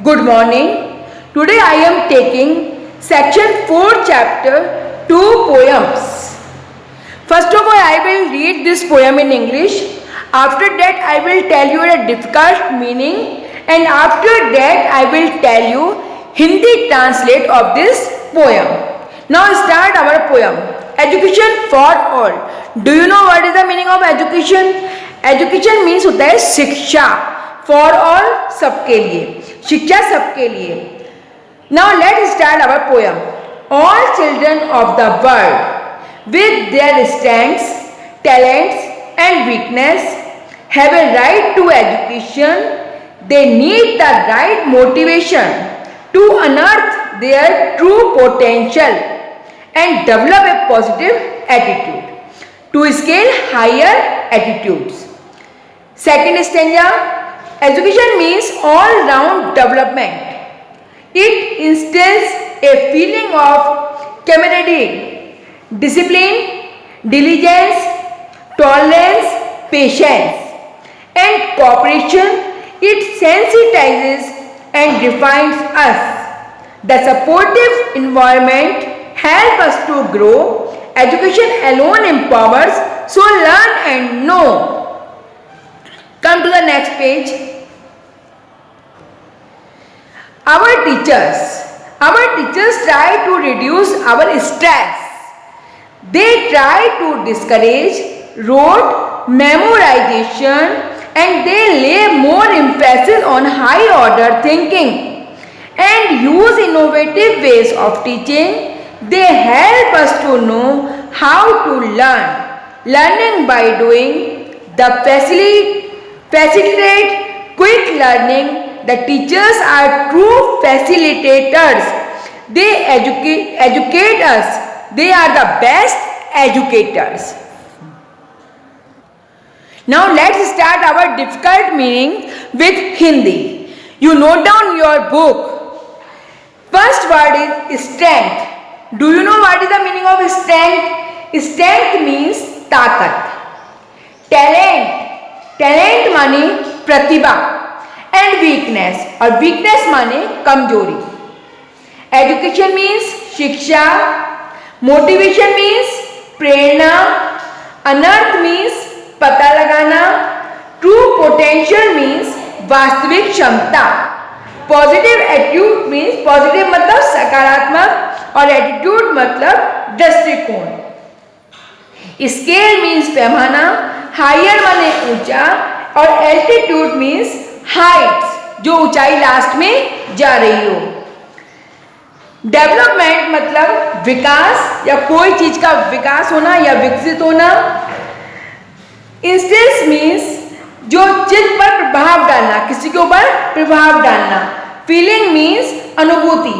Good morning. Today I am taking section 4 chapter 2 poems. First of all I will read this poem in English. After that I will tell you a difficult meaning and after that I will tell you Hindi translate of this poem. Now start our poem. Education for all. Do you know what is the meaning of education? Education means होता है शिक्षा. For all सबके लिए, शिक्षा सबके लिए. Now let's start our poem. All children of the world with their strengths, talents and weakness have a right to education. They need the right motivation to unearth their true potential and develop a positive attitude to scale higher attitudes. Second stanza. Education means all-round development. It instills a feeling of camaraderie, discipline, diligence, tolerance, patience, and cooperation. It sensitizes and refines us. The supportive environment helps us to grow. Education alone empowers, so learn and know. Come to the next page. Our teachers try to reduce our stress. They try to discourage rote memorization and they lay more emphasis on high order thinking and use innovative ways of teaching. They help us to know how to learn. Learning by doing, the facilitate quick learning. The teachers are true facilitators. They educate us. They are the best educators. Now let's start our difficult meaning with Hindi. You note down your book. First word is strength. Do you know what is the meaning of strength? Strength means ताकत. Talent माने प्रतिभा and weakness और weakness माने कमजोरी. Education means शिक्षा. Motivation means प्रेरणा. Unearth means पता लगाना. True potential means वास्तविक क्षमता. Positive attitude means positive मतलब सकारात्मक और attitude मतलब दृष्टिकोण. Scale means पैमाना. Higher माने ऊंचा और altitude means हाइट्स जो ऊंचाई लास्ट में जा रही हो. डेवलपमेंट मतलब विकास या कोई चीज का विकास होना या विकसित होना. इंस्टेंस मीन्स जो चीज पर प्रभाव डालना, किसी के ऊपर प्रभाव डालना. फीलिंग मीन्स अनुभूति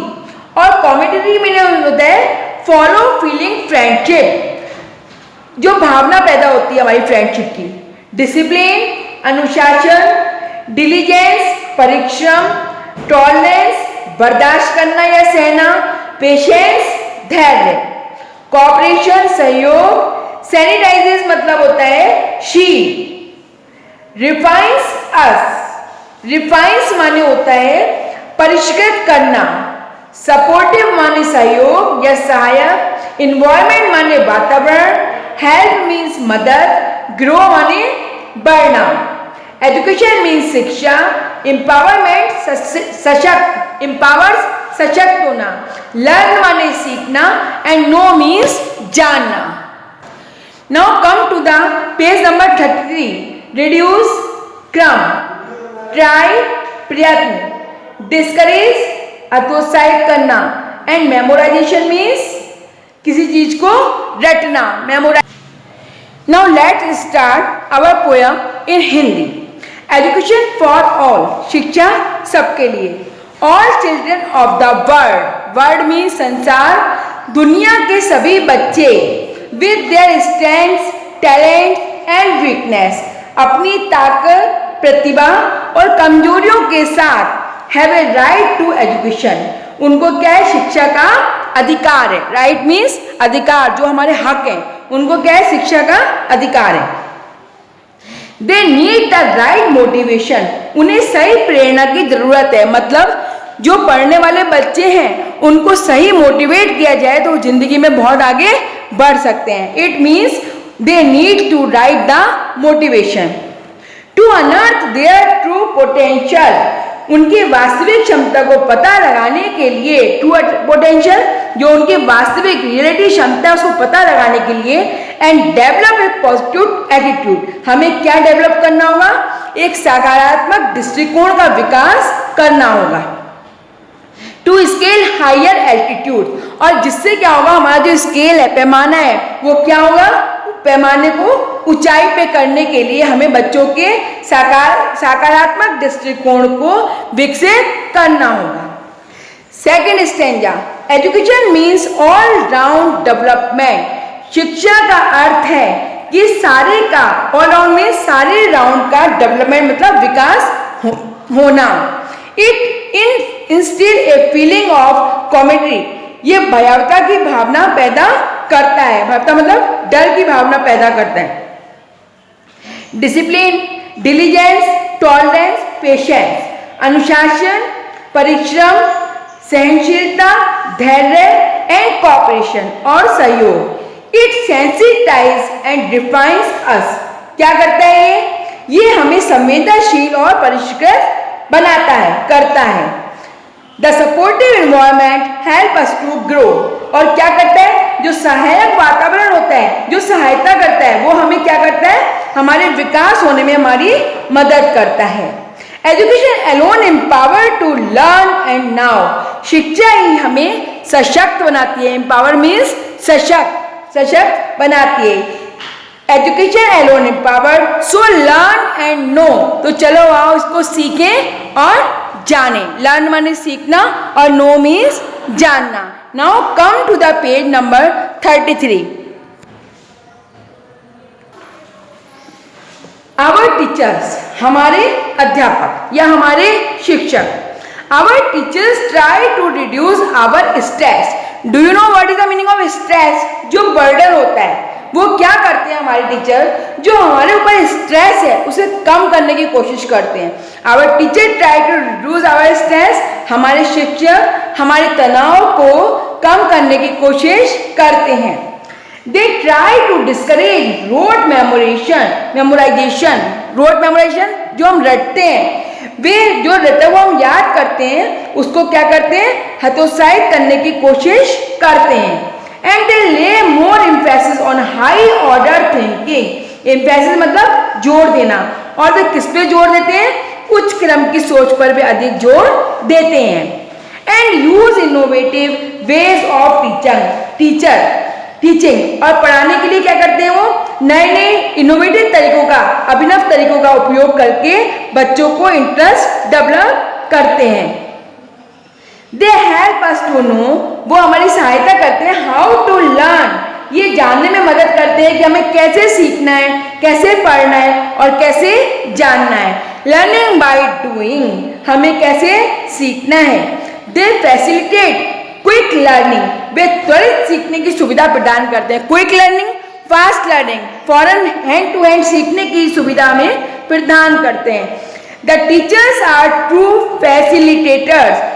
और कॉमेडिटी मीनिंग होता है फॉलो फीलिंग फ्रेंडशिप, जो भावना पैदा होती है हमारी फ्रेंडशिप की. डिसिप्लिन अनुशासन. डिलीजेंस परिश्रम. टॉलरेंस बर्दाश्त करना या सहना. पेशेंस धैर्य. कॉपरेशन सहयोग. सैनिटाइजेस मतलब होता है शील्ड. रिफाइंस अस. रिफाइंस माने होता है परिष्कृत करना. सपोर्टिव माने सहयोग या सहायक. इन्वायरमेंट माने वातावरण. हेल्प मीन्स मदद. ग्रो माने बढ़ना. एजुकेशन मीन्स शिक्षा. एम्पावरमेंट सशक्त. एम्पावर्स सशक्त होना. लर्न माने सीखना एंड नो मीन्स जानना. Now come to the page number 33. Reduce क्रम. ट्राई प्रयत्न. डिस्करेज हतोत्साहित करना एंड मेमोराइजेशन मीन्स किसी चीज को रटना. Memorise. Now let's start our poem in Hindi. Education for all शिक्षा सबके लिए. All children of the world. World means संसार. दुनिया के सभी बच्चे with their strengths talent and weakness अपनी ताकत प्रतिभा और कमजोरियों के साथ have a right to education. उनको क्या है? शिक्षा का अधिकार है. राइट मीन्स अधिकार, जो हमारे हक हैं उनको क्या है? शिक्षा का अधिकार है. They need the right motivation. उन्हें सही प्रेरणा की जरूरत है. मतलब जो पढ़ने वाले बच्चे हैं उनको सही मोटिवेट किया जाए तो वो जिंदगी में बहुत आगे बढ़ सकते हैं. It means they need to right the motivation to unearth their true potential. उनकी वास्तविक क्षमता को पता लगाने के लिए, ट्रू पोटेंशियल जो उनकी वास्तविक रियलिटी क्षमता है उसको पता लगाने के लिए, and develop a positive attitude. हमें क्या डेवलप करना होगा? एक सकारात्मक दृष्टिकोण का विकास करना होगा. टू स्केल हायर एल्टीट्यूड, और जिससे क्या होगा, हमारा जो स्केल है, पैमाना है, वो क्या होगा? पैमाने को ऊंचाई पे करने के लिए हमें बच्चों के सकारात्मक दृष्टिकोण को विकसित करना होगा. Second stanza, education means all round development. शिक्षा का अर्थ है कि सारे का, ऑल राउंड मीन्स सारे राउंड का डेवलपमेंट मतलब विकास होना. It instil a feeling of comedy. ये भयावता की भावना पैदा करता है. भयावता मतलब डर की भावना पैदा करता है. Discipline, diligence, tolerance, patience. अनुशासन, परिश्रम, सहनशीलता, धैर्य एंड कॉपरेशन और सहयोग. इट सेंसिटाइज एंड डिफाइंस अस. क्या करता है ये हमें संवेदनशील और परिष्कृत बनाता है, करता है. The supportive environment help us to grow. और क्या करता है? जो सहायक वातावरण होता है, जो सहायता करता है, वो हमें क्या करता है? हमारे विकास होने में हमारी मदद करता है. Education alone empower to learn and now. शिक्षा ही हमें सशक्त बनाती है. एम्पावर मीन्स सशक्त बनाती है. Education alone empower, so learn and know. तो चलो आओ इसको सीखें और जाने. लर्न माने सीखना और नो मीन्स जानना. Now come to the page number 33. Our teachers, हमारे अध्यापक या हमारे शिक्षक. Our teachers try to reduce our stress. Do you know what is the meaning of stress? जो बर्डन होता है वो क्या करते हैं हमारे टीचर? जो हमारे ऊपर स्ट्रेस है उसे कम करने की कोशिश करते हैं. Our teacher try to reduce our stress. हमारे शिक्षक हमारे तनाव को कम करने की कोशिश करते हैं. They try to discourage rote memorization. Rote memorization जो हम रटते हैं, वे जो रटा हुआ हम याद करते हैं उसको क्या करते हैं? हतोत्साहित करने की कोशिश करते हैं. And they lay more emphasis on high order thinking. Emphasis मतलब जोर देना. और वे किस पे जोर देते हैं? उच्च क्रम की सोच पर वे अधिक जोर देते हैं. And use innovative ways of teaching. और पढ़ाने के लिए क्या करते हैं? वो नए इनोवेटिव तरीकों का, अभिनव तरीकों का उपयोग करके बच्चों को इंटरेस्ट डेवलप करते हैं. They help us to know. वो हमारी सहायता करते हैं. How to learn. ये जानने में मदद करते हैं कि हमें कैसे सीखना है, कैसे पढ़ना है और कैसे जानना है. Learning by doing. हमें कैसे सीखना है. They facilitate quick learning. वे त्वरित सीखने की सुविधा प्रदान करते हैं. क्विक लर्निंग, फास्ट लर्निंग, फौरन हैंड टू हैंड सीखने की सुविधा में प्रदान करते हैं. The teachers are true facilitators.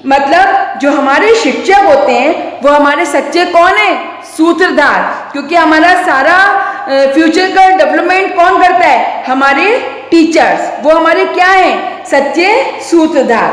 मतलब जो हमारे शिक्षक होते हैं वो हमारे सच्चे कौन है? सूत्रधार. क्योंकि हमारा सारा फ्यूचर का डेवलपमेंट कौन करता है? हमारे टीचर्स. वो हमारे क्या हैं? सच्चे सूत्रधार.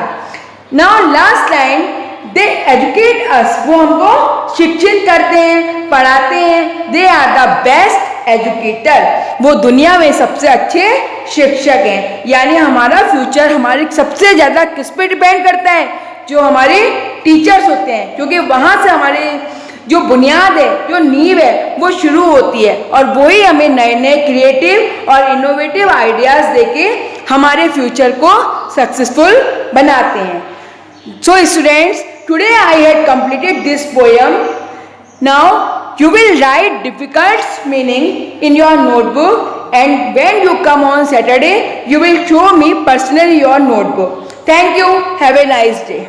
Now last line, they educate us. वो हमको शिक्षित करते हैं, पढ़ाते हैं. They are the best educator. वो दुनिया में सबसे अच्छे शिक्षक हैं. यानी हमारा फ्यूचर हमारे सबसे ज्यादा किस पे डिपेंड करता है? जो हमारे टीचर्स होते हैं. क्योंकि वहां से हमारे जो बुनियाद है, जो नींव है, वो शुरू होती है और वही हमें नए नए क्रिएटिव और इनोवेटिव आइडियाज देके हमारे फ्यूचर को सक्सेसफुल बनाते हैं. So students, today I had completed this poem. Now you will write difficult meaning in your notebook, and when you come on Saturday you will show me personally your notebook. Thank you. Have a nice day.